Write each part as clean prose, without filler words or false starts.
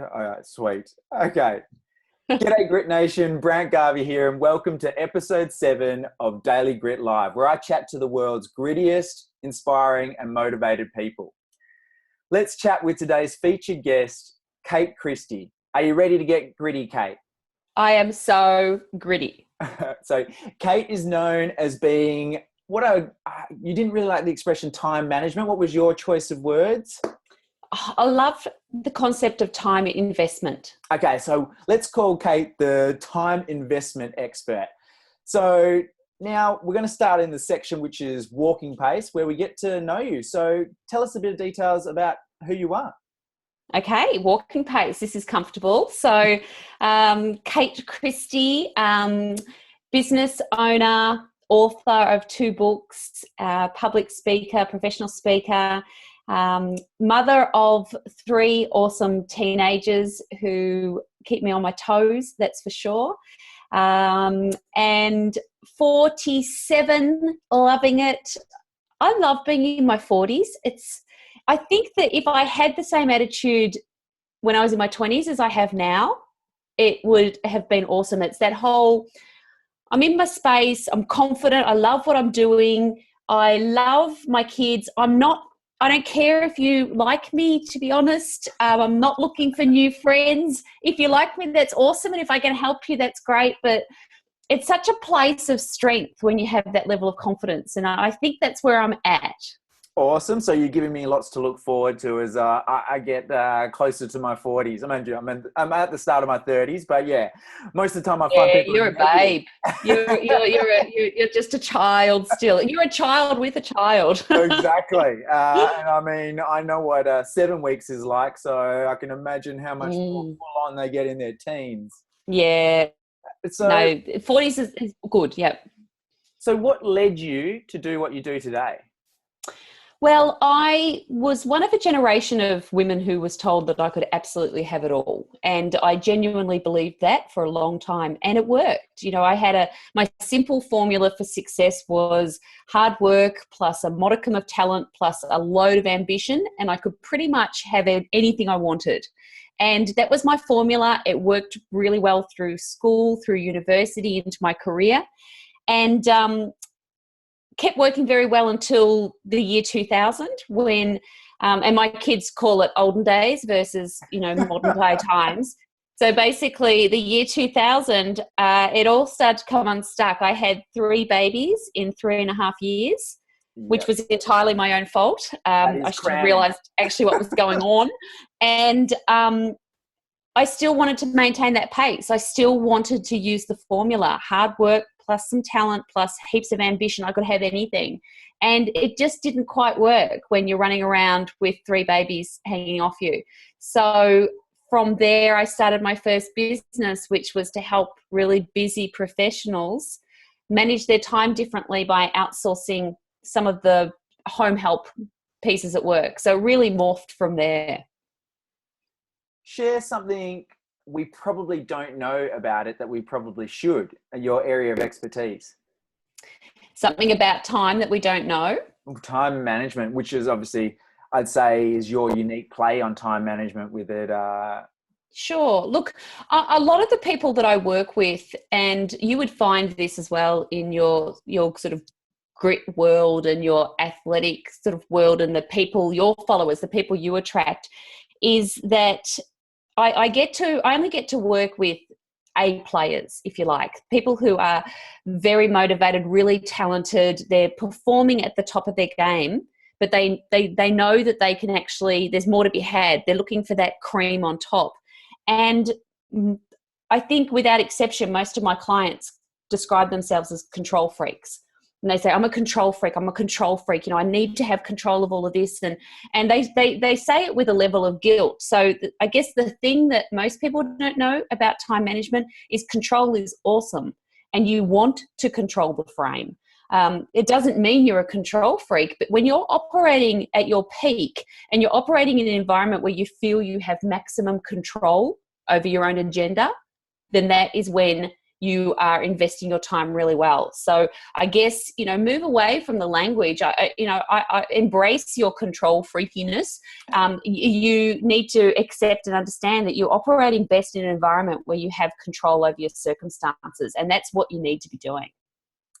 All right, sweet. Okay. G'day, Grit Nation. Brant Garvey here, and welcome to episode 7 of Daily Grit Live, where I chat to the world's grittiest, inspiring, and motivated people. Let's chat with today's featured guest, Kate Christie. Are you ready to get gritty, Kate? I am so gritty. So, Kate is known as being you didn't really like the expression time management. What was your choice of words? I love the concept of time investment. Okay, so let's call Kate the time investment expert. So now we're going to start in the section which is walking pace, where we get to know you. So tell us a bit of details about who you are. Okay, walking pace. This is comfortable. So Kate Christie, business owner, author of 2 books, public speaker, professional speaker, mother of 3 awesome teenagers who keep me on my toes, that's for sure. And 47, loving it. I love being in my 40s. I think that if I had the same attitude when I was in my 20s as I have now, it would have been awesome. It's that whole, I'm in my space, I'm confident, I love what I'm doing, I love my kids. I don't care if you like me, to be honest. I'm not looking for new friends. If you like me, that's awesome. And if I can help you, that's great. But it's such a place of strength when you have that level of confidence. And I think that's where I'm at. Awesome. So you're giving me lots to look forward to as I get closer to my 40s. I'm at the start of my 30s, but yeah, most of the time I find people. You're a babe. You're just a child still. You're a child with a child. Exactly. And I mean, I know what 7 weeks is like, so I can imagine how much more full on they get in their teens. Yeah. So, no, 40s is good. Yep. So what led you to do what you do today? Well, I was one of a generation of women who was told that I could absolutely have it all. And I genuinely believed that for a long time, and it worked. You know, my simple formula for success was hard work plus a modicum of talent plus a load of ambition, and I could pretty much have anything I wanted. And that was my formula. It worked really well through school, through university, into my career. And kept working very well until the year 2000 when, and my kids call it olden days versus, modern day times. So basically the year 2000, it all started to come unstuck. I had 3 babies in 3.5 years, which was entirely my own fault. I should have realised actually what was going on. And I still wanted to maintain that pace. I still wanted to use the formula, hard work plus some talent plus heaps of ambition. I could have anything. And it just didn't quite work when you're running around with 3 babies hanging off you. So from there, I started my first business, which was to help really busy professionals manage their time differently by outsourcing some of the home help pieces at work. So really morphed from there. Share something we probably don't know about it that we probably should, your area of expertise. Something about time that we don't know? Time management, which is obviously, I'd say, is your unique play on time management with it. Sure. Look, a lot of the people that I work with, and you would find this as well in your sort of grit world and your athletic sort of world and the people, your followers, the people you attract, is that I only get to work with A players, if you like, people who are very motivated, really talented. They're performing at the top of their game, but they know that they can actually, there's more to be had. They're looking for that cream on top. And I think without exception, most of my clients describe themselves as control freaks. And they say, I'm a control freak. I need to have control of all of this. And they say it with a level of guilt. So I guess the thing that most people don't know about time management is control is awesome. And you want to control the frame. It doesn't mean you're a control freak, but when you're operating at your peak and you're operating in an environment where you feel you have maximum control over your own agenda, then that is when you are investing your time really well. So I guess, move away from the language. I embrace your control freakiness. You need to accept and understand that you're operating best in an environment where you have control over your circumstances, and that's what you need to be doing.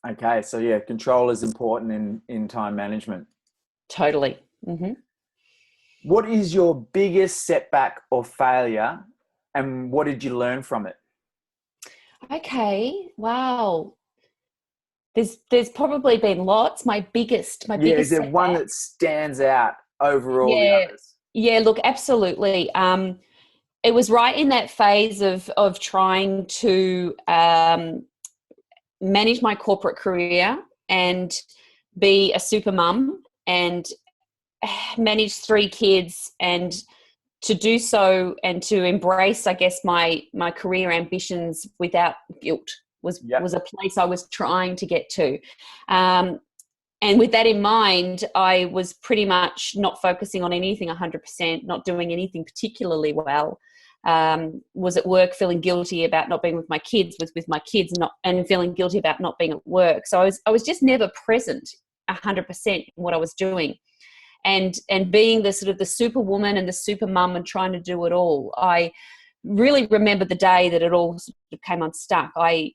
Okay, so yeah, control is important in time management. Totally. Mm-hmm. What is your biggest setback or failure, and what did you learn from it? Okay. Wow. There's probably been lots. My biggest Is there setback. one that stands out over all the others? Yeah, look, absolutely. It was right in that phase of trying to manage my corporate career and be a super mum and manage 3 kids, and to do so and to embrace, I guess, my career ambitions without guilt was a place I was trying to get to. And with that in mind, I was pretty much not focusing on anything 100%, not doing anything particularly well. Was at work feeling guilty about not being with my kids, was with my kids and feeling guilty about not being at work. So I was just never present 100% in what I was doing. And being the sort of the superwoman and the super mum and trying to do it all. I really remember the day that it all sort of came unstuck. I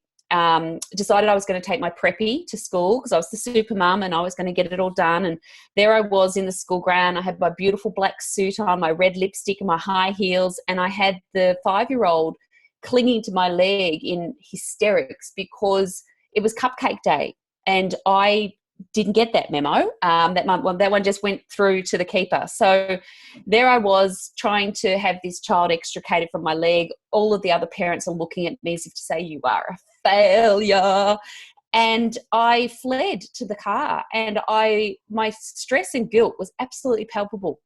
decided I was going to take my preppy to school because I was the super mum and I was going to get it all done. And there I was in the school ground. I had my beautiful black suit on, my red lipstick and my high heels. And I had the 5-year-old clinging to my leg in hysterics because it was cupcake day. And I didn't get that memo. That one just went through to the keeper. So there I was trying to have this child extricated from my leg. All of the other parents are looking at me as if to say, you are a failure. And I fled to the car, and my stress and guilt was absolutely palpable.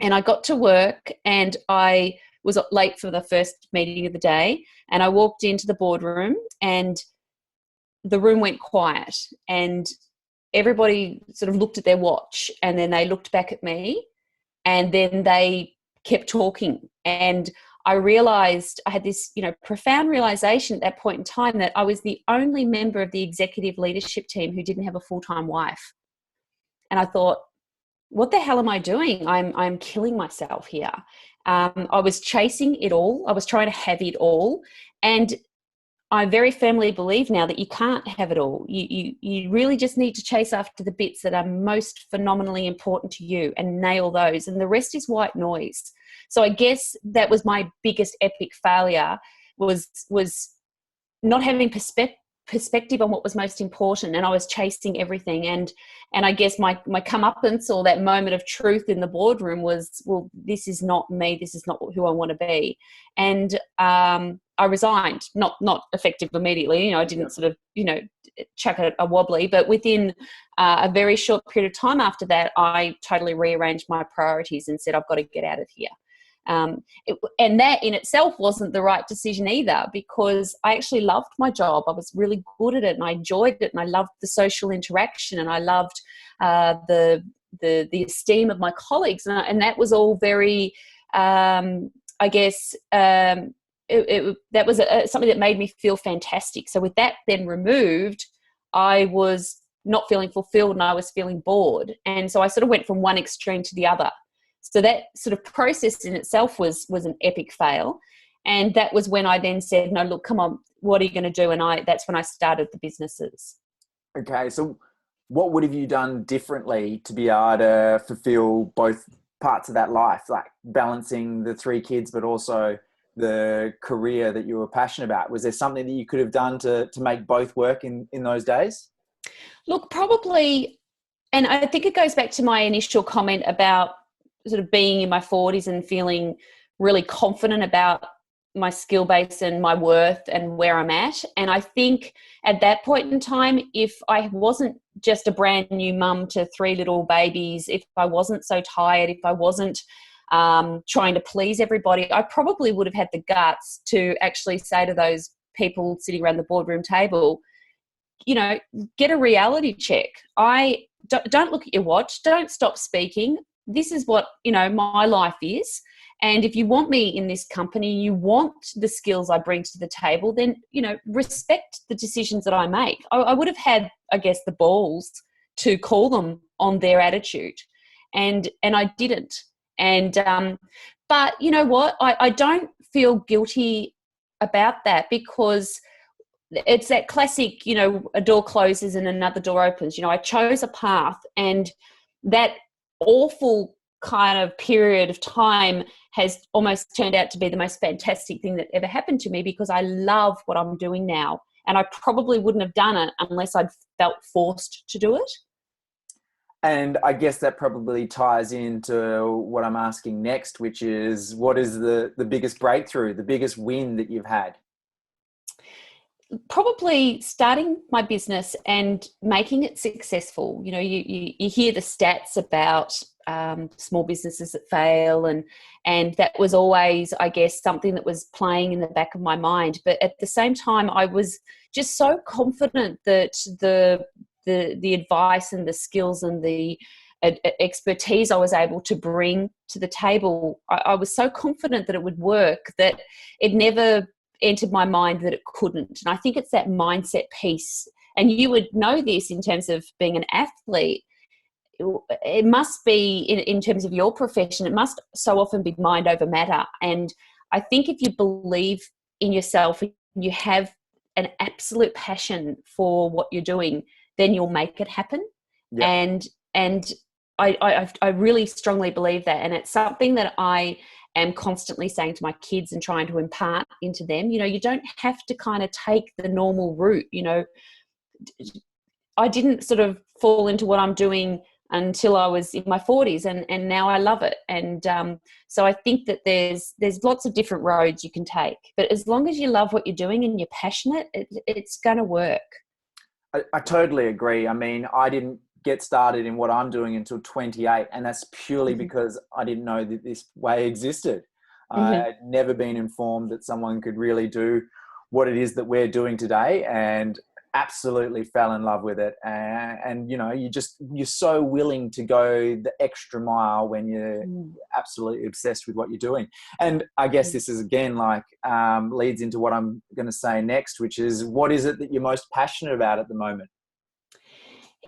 And I got to work, and I was late for the first meeting of the day, and I walked into the boardroom, and the room went quiet, and everybody sort of looked at their watch, and then they looked back at me, and then they kept talking. And I realized, I had this, profound realization at that point in time that I was the only member of the executive leadership team who didn't have a full-time wife. And I thought, what the hell am I doing? I'm killing myself here. I was chasing it all. I was trying to have it all. And I very firmly believe now that you can't have it all. You really just need to chase after the bits that are most phenomenally important to you and nail those, and the rest is white noise. So I guess that was my biggest epic failure, was not having perspective on what was most important, and I was chasing everything. And I guess my comeuppance, or that moment of truth in the boardroom, was, well, this is not me. This is not who I want to be. And I resigned, not effective immediately. I didn't sort of, chuck a wobbly, but within a very short period of time after that, I totally rearranged my priorities and said, I've got to get out of here. And that in itself wasn't the right decision either, because I actually loved my job. I was really good at it, and I enjoyed it, and I loved the social interaction, and I loved the esteem of my colleagues, and that was all very, I guess. That was something that made me feel fantastic. So with that then removed, I was not feeling fulfilled, and I was feeling bored. And so I sort of went from one extreme to the other. So that sort of process in itself was an epic fail. And that was when I then said, no, look, come on, what are you going to do? And that's when I started the businesses. Okay, so what would have you done differently to be able to fulfill both parts of that life, like balancing the 3 kids, but also the career that you were passionate about? Was there something that you could have done to make both work in those days? Look, probably, and I think it goes back to my initial comment about sort of being in my 40s and feeling really confident about my skill base and my worth and where I'm at. And I think at that point in time, if I wasn't just a brand new mum to 3 little babies, if I wasn't so tired, if I wasn't trying to please everybody, I probably would have had the guts to actually say to those people sitting around the boardroom table, get a reality check. Don't look at your watch. Don't stop speaking. This is what, my life is. And if you want me in this company, you want the skills I bring to the table, then, respect the decisions that I make. I would have had, I guess, the balls to call them on their attitude. And I didn't. And, but you know what? I don't feel guilty about that, because it's that classic, a door closes and another door opens. I chose a path, and that awful kind of period of time has almost turned out to be the most fantastic thing that ever happened to me, because I love what I'm doing now. And I probably wouldn't have done it unless I'd felt forced to do it. And I guess that probably ties into what I'm asking next, which is, what is the biggest breakthrough, the biggest win that you've had? Probably starting my business and making it successful. You hear the stats about small businesses that fail, and that was always, I guess, something that was playing in the back of my mind. But at the same time, I was just so confident that the advice and the skills and the expertise I was able to bring to the table, I was so confident that it would work, that it never entered my mind that it couldn't. And I think it's that mindset piece. And you would know this in terms of being an athlete. It must be, in terms of your profession, it must so often be mind over matter. And I think if you believe in yourself, you have an absolute passion for what you're doing, then you'll make it happen. Yep. And I really strongly believe that. And it's something that I am constantly saying to my kids and trying to impart into them. You don't have to kind of take the normal route. I didn't sort of fall into what I'm doing until I was in my 40s, and now I love it. And so I think that there's lots of different roads you can take, but as long as you love what you're doing and you're passionate, it's going to work. I totally agree. I mean, I didn't get started in what I'm doing until 28, and that's purely because I didn't know that this way existed. I had never been informed that someone could really do what it is that we're doing today, and absolutely fell in love with it. And you're so willing to go the extra mile when you're absolutely obsessed with what you're doing. And I guess this is, again, leads into what I'm going to say next, which is, what is it that you're most passionate about at the moment?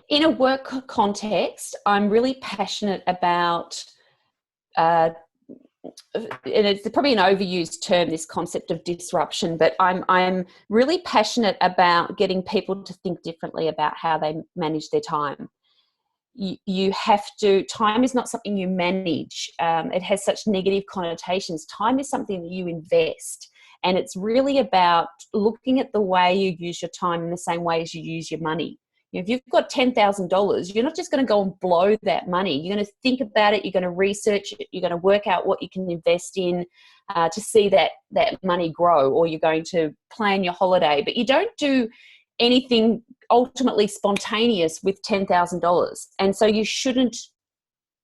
In a work context, I'm really passionate about, and it's probably an overused term, this concept of disruption, but I'm really passionate about getting people to think differently about how they manage their time. You have to, time is not something you manage. It has such negative connotations. Time is something that you invest. And it's really about looking at the way you use your time in the same way as you use your money. If you've got $10,000, you're not just going to go and blow that money. You're going to think about it. You're going to research it. You're going to work out what you can invest in to see that money grow, or you're going to plan your holiday. But you don't do anything ultimately spontaneous with $10,000. And so you shouldn't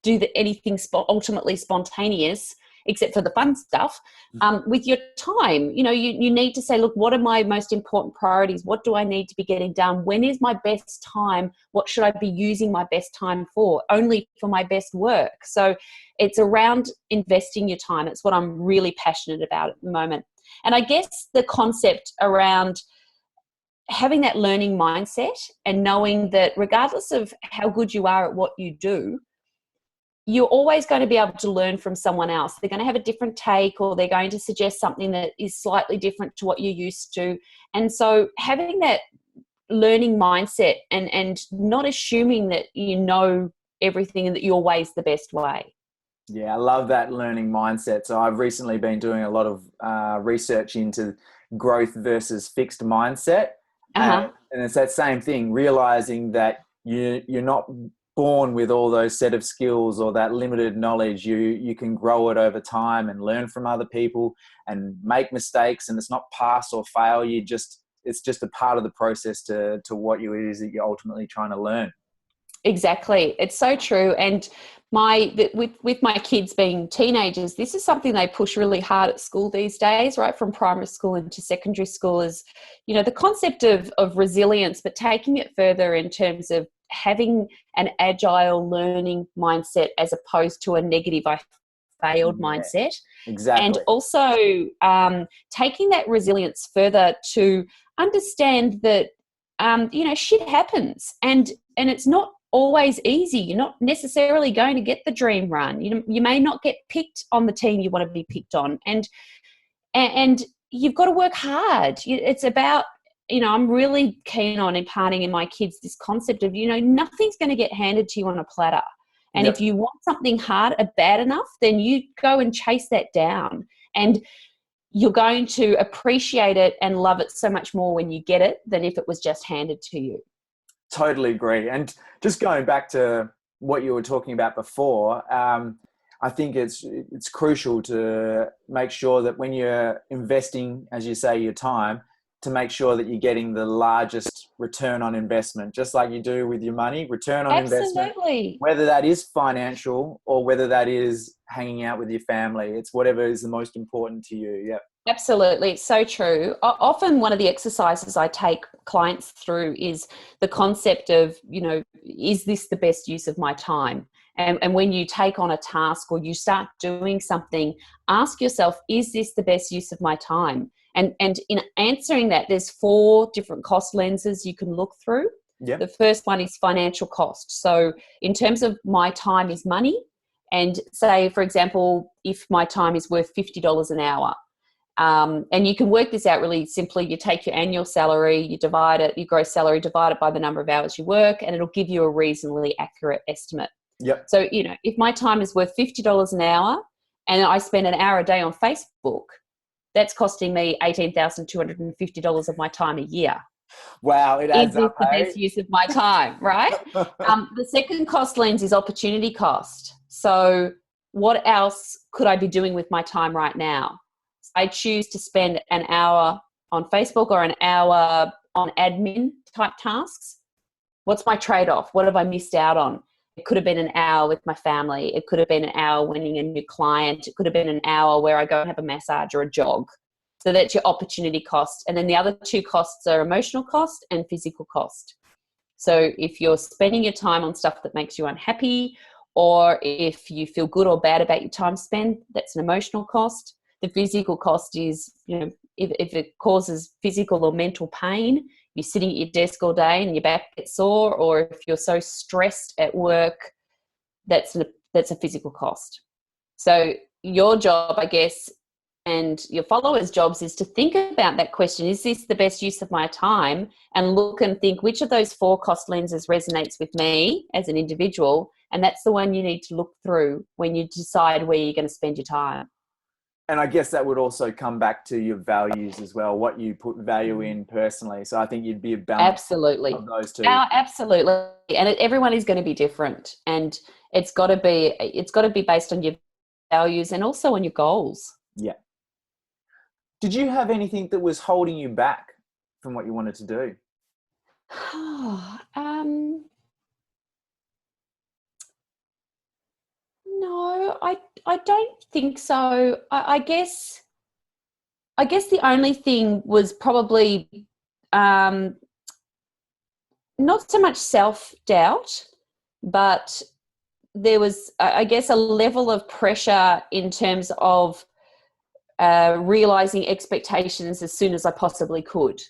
do anything ultimately spontaneous, except for the fun stuff, with your time. You need to say, look, what are my most important priorities? What do I need to be getting done? When is my best time? What should I be using my best time for? Only for my best work. So it's around investing your time. It's what I'm really passionate about at the moment. And I guess the concept around having that learning mindset and knowing that regardless of how good you are at what you do, you're always going to be able to learn from someone else. They're going to have a different take, or they're going to suggest something that is slightly different to what you're used to. And so having that learning mindset and not assuming that you know everything and that your way's the best way. Yeah, I love that learning mindset. So I've recently been doing a lot of research into growth versus fixed mindset. And it's that same thing, realizing that you're not born with all those set of skills or that limited knowledge. You can grow it over time and learn from other people and make mistakes, and it's not pass or fail. It's just a part of the process to what it is that you're ultimately trying to learn. Exactly. It's so true. And with my kids being teenagers, this is something they push really hard at school these days, right? From primary school into secondary school is, the concept of resilience, but taking it further in terms of having an agile learning mindset as opposed to a negative, I failed Yeah, mindset. And exactly. also taking that resilience further to understand that, shit happens, and it's not always easy. You're not necessarily going to get the dream run. You may not get picked on the team you want to be picked on, and you've got to work hard. It's about, I'm really keen on imparting in my kids this concept of, nothing's going to get handed to you on a platter. And Yep. if you want something hard or bad enough, then you go and chase that down. And you're going to appreciate it and love it so much more when you get it than if it was just handed to you. Totally agree. And just going back to what you were talking about before, I think it's crucial to make sure that when you're investing, as you say, your time, to make sure that you're getting the largest return on investment, just like you do with your money, return on investment, Absolutely. whether that is financial or whether that is hanging out with your family. It's whatever is the most important to you. Yeah. Absolutely. It's so true. Often one of the exercises I take clients through is the concept of, is this the best use of my time? And when you take on a task or you start doing something, ask yourself, is this the best use of my time? And in answering that, there's 4 different cost lenses you can look through. Yeah. The first one is financial cost. So in terms of my time is money, and say, for example, if my time is worth $50 an hour, and you can work this out really simply. You take your annual salary, you divide it, your gross salary, divide it by the number of hours you work, and it'll give you a reasonably accurate estimate. Yep. So, if my time is worth $50 an hour and I spend an hour a day on Facebook, that's costing me $18,250 of my time a year. Wow, it Is adds this up, the hey? best use of my time, right? The second cost lens is opportunity cost. So what else could I be doing with my time right now? I choose to spend an hour on Facebook or an hour on admin type tasks. What's my trade-off? What have I missed out on? It could have been an hour with my family. It could have been an hour winning a new client. It could have been an hour where I go and have a massage or a jog. So that's your opportunity cost. And then the other 2 costs are emotional cost and physical cost. So if you're spending your time on stuff that makes you unhappy, or if you feel good or bad about your time spent, that's an emotional cost. The physical cost is, if it causes physical or mental pain, you're sitting at your desk all day and your back gets sore, or if you're so stressed at work, that's a physical cost. So your job, I guess, and your followers' jobs is to think about that question, is this the best use of my time? And look and think, which of those 4 cost lenses resonates with me as an individual? And that's the one you need to look through when you decide where you're going to spend your time. And I guess that would also come back to your values as well, what you put value in personally. So I think you'd be a balance Absolutely. of those 2. Absolutely. And everyone is going to be different. And it's got to be based on your values and also on your goals. Yeah. Did you have anything that was holding you back from what you wanted to do? No, I don't think so. I guess the only thing was probably not so much self-doubt, but there was, I guess, a level of pressure in terms of realizing expectations as soon as I possibly could.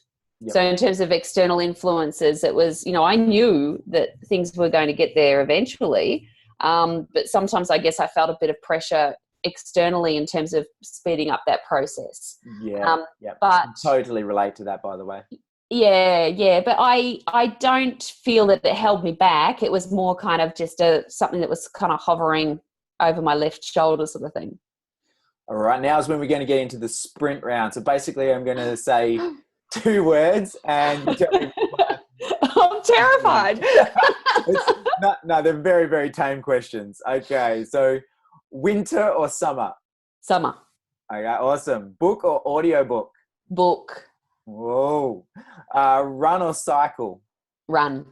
Yep. So in terms of external influences, it was, I knew that things were going to get there eventually. But sometimes I guess I felt a bit of pressure externally in terms of speeding up that process. Yeah. But I totally relate to that, by the way. Yeah. But I don't feel that it held me back. It was more kind of just something that was kind of hovering over my left shoulder sort of thing. All right. Now is when we're going to get into the sprint round. So basically I'm going to say 2 words and you tell me. I'm terrified. No, they're very, very tame questions. Okay. So winter or summer? Summer. Okay. Awesome. Book or audiobook? Book. Whoa. Run or cycle? Run.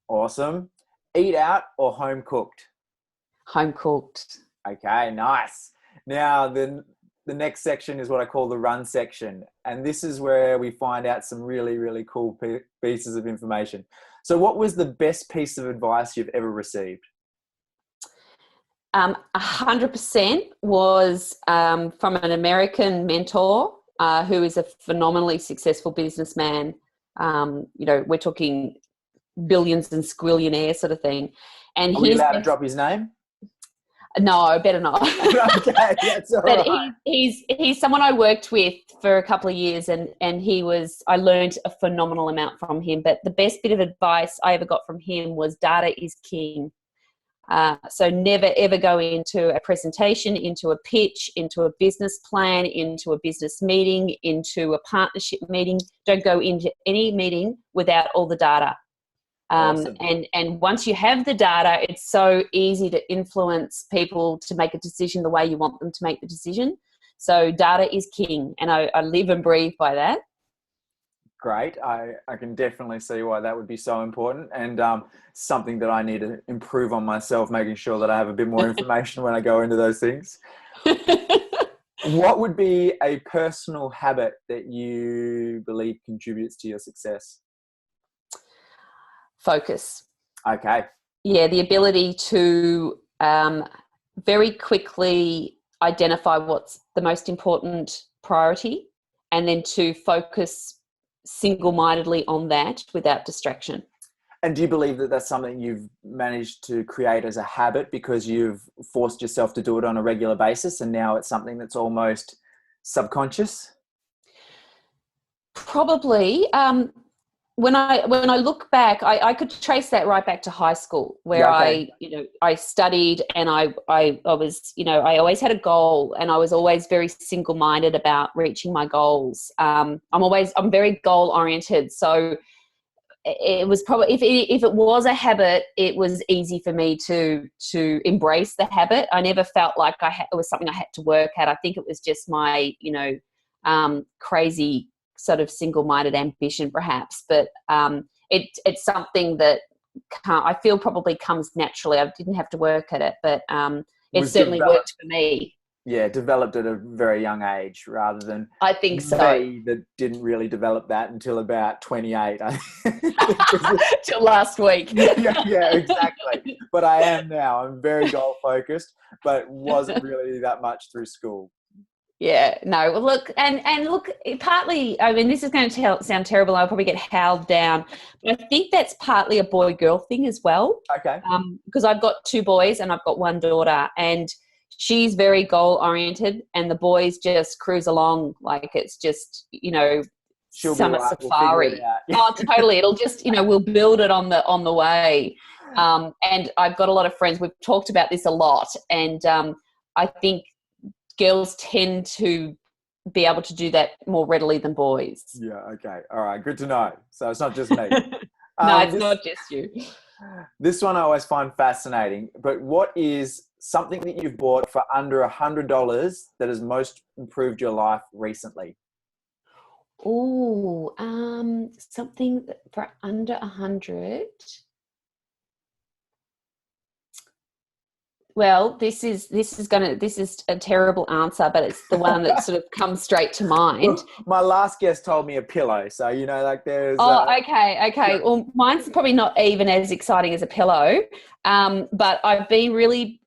Awesome. Eat out or home cooked? Home cooked. Okay, nice. Now, the next section is what I call the run section. And this is where we find out some really, really cool pieces of information. So what was the best piece of advice you've ever received? 100% was from an American mentor who is a phenomenally successful businessman. We're talking billions and squillionaire sort of thing. And Are we allowed to drop his name? No, better not. Okay, that's all but right. he's someone I worked with for a couple of years, and I learned a phenomenal amount from him. But the best bit of advice I ever got from him was data is king. So never ever go into a presentation, into a pitch, into a business plan, into a business meeting, into a partnership meeting. Don't go into any meeting without all the data. Awesome. And once you have the data, it's so easy to influence people to make a decision the way you want them to make the decision. So data is king, and I live and breathe by that. Great. I can definitely see why that would be so important, and something that I need to improve on myself, making sure that I have a bit more information when I go into those things. What would be a personal habit that you believe contributes to your success? Focus. Okay. Yeah, the ability to very quickly identify what's the most important priority, and then to focus single-mindedly on that without distraction. And do you believe that that's something you've managed to create as a habit because you've forced yourself to do it on a regular basis, and now it's something that's almost subconscious? Probably. When I look back, I could trace that right back to high school, where Yeah, okay. I studied, and I was, I always had a goal, and I was always very single-minded about reaching my goals. I'm very goal oriented. So it was probably, if it was a habit, it was easy for me to embrace the habit. I never felt like it was something I had to work at. I think it was just my, crazy sort of single-minded ambition perhaps, but it's something that I feel probably comes naturally. I didn't have to work at it, but it certainly worked for me. Yeah, developed at a very young age, rather than I think so. Me that didn't really develop that until about 28. Till last week. yeah, exactly. But I am now. I'm very goal focused, but wasn't really that much through school. Yeah, no. Well, look, and look, partly, I mean, this is going to sound terrible. I'll probably get howled down, but I think that's partly a boy-girl thing as well. Okay. Because I've got 2 boys and I've got 1 daughter, and she's very goal-oriented, and the boys just cruise along like it's just, summer safari. Oh, totally. It'll just, we'll build it on the way. And I've got a lot of friends. We've talked about this a lot, and I think girls tend to be able to do that more readily than boys. Yeah, okay. All right, good to know. So it's not just me. No, it's not just you. This one I always find fascinating, but what is something that you've bought for under $100 that has most improved your life recently? Oh, something for under 100. Well, this is a terrible answer, but it's the one that sort of comes straight to mind. Well, my last guest told me a pillow, so there's. Oh, okay. Yeah. Well, mine's probably not even as exciting as a pillow, but I've been really.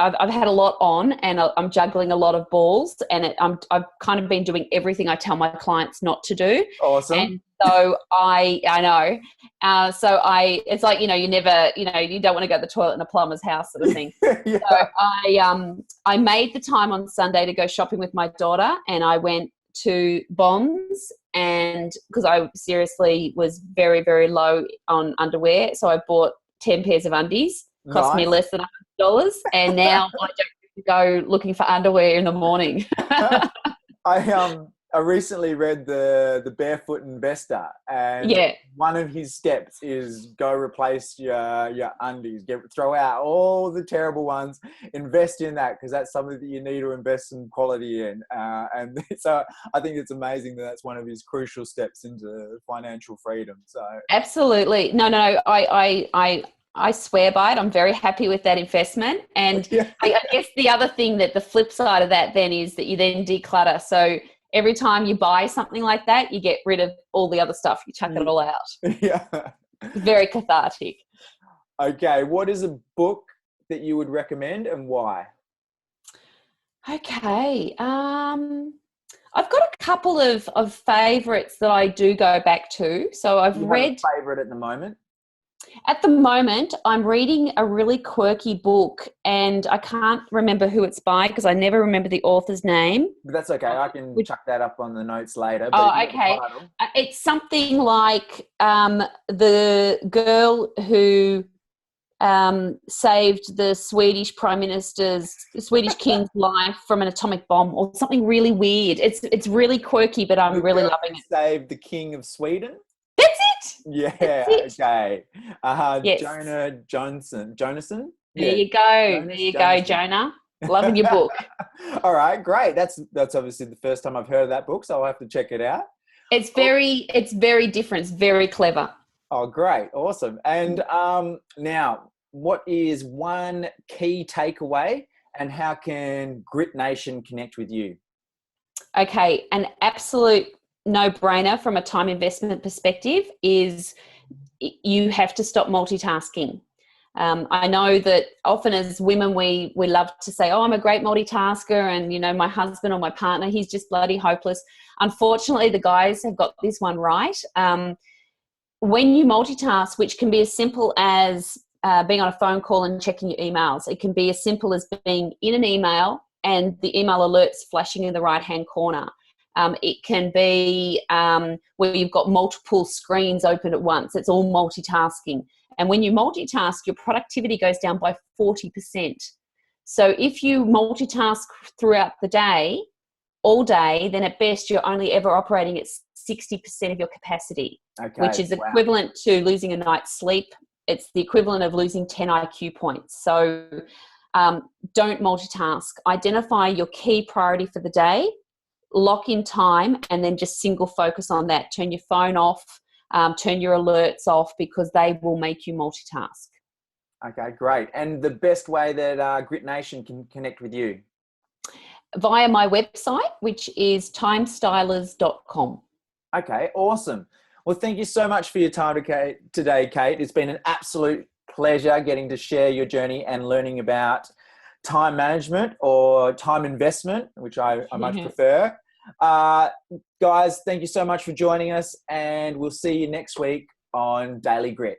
I've had a lot on, and I'm juggling a lot of balls, and I've kind of been doing everything I tell my clients not to do. Awesome. And so I know. It's like, you never, you don't want to go to the toilet in a plumber's house sort of thing. Yeah. So I made the time on Sunday to go shopping with my daughter, and I went to Bonds, and because I seriously was very, very low on underwear. So I bought 10 pairs of undies. Cost me less than $100, and now I don't have to go looking for underwear in the morning. I recently read the Barefoot Investor, and one of his steps is go replace your undies, throw out all the terrible ones, invest in that, because that's something that you need to invest some quality in. And so I think it's amazing that that's one of his crucial steps into financial freedom. So absolutely, no, I swear by it. I'm very happy with that investment. And I guess the other thing, that the flip side of that then is that you then declutter. So every time you buy something like that, you get rid of all the other stuff. You chuck it all out. Yeah. Very cathartic. Okay. What is a book that you would recommend and why? Okay. I've got a couple of favorites that I do go back to. So I've You have read, a favorite at the moment? at the moment, I'm reading a really quirky book, and I can't remember who it's by because I never remember the author's name. But that's okay. I can chuck that up on the notes later. But if Oh, you got the okay. title. It's something like the girl who saved the Swedish Swedish king's life from an atomic bomb, or something really weird. It's really quirky, but I'm really loving it. Saved the King of Sweden. That's it. Yeah. That's it. Okay. Yes. Jonah Jonason. There Yeah. you go. Jonas There you go, Jonasson. Jonah. Loving your book. All right, great. That's obviously the first time I've heard of that book, so I'll have to check it out. It's very different. It's very clever. Oh, great. Awesome. And now, what is one key takeaway and how can Grit Nation connect with you? Okay, an absolute no-brainer from a time investment perspective is you have to stop multitasking. I know that often as women we love to say, oh, I'm a great multitasker, and my husband or my partner, he's just bloody hopeless. Unfortunately, the guys have got this one right. When you multitask, which can be as simple as being on a phone call and checking your emails, it can be as simple as being in an email and the email alerts flashing in the right-hand corner. It can be where you've got multiple screens open at once. It's all multitasking. And when you multitask, your productivity goes down by 40%. So if you multitask throughout the day, all day, then at best you're only ever operating at 60% of your capacity, which is equivalent to losing a night's sleep. It's the equivalent of losing 10 IQ points. So don't multitask. Identify your key priority for the day, lock in time, and then just single focus on that. Turn your phone off, turn your alerts off, because they will make you multitask. Okay, great. And the best way that Grit Nation can connect with you? Via my website, which is timestylers.com. Okay, awesome. Well, thank you so much for your time today, Kate. It's been an absolute pleasure getting to share your journey and learning about time management or time investment, which I much prefer. Guys, thank you so much for joining us, and we'll see you next week on Daily Grit.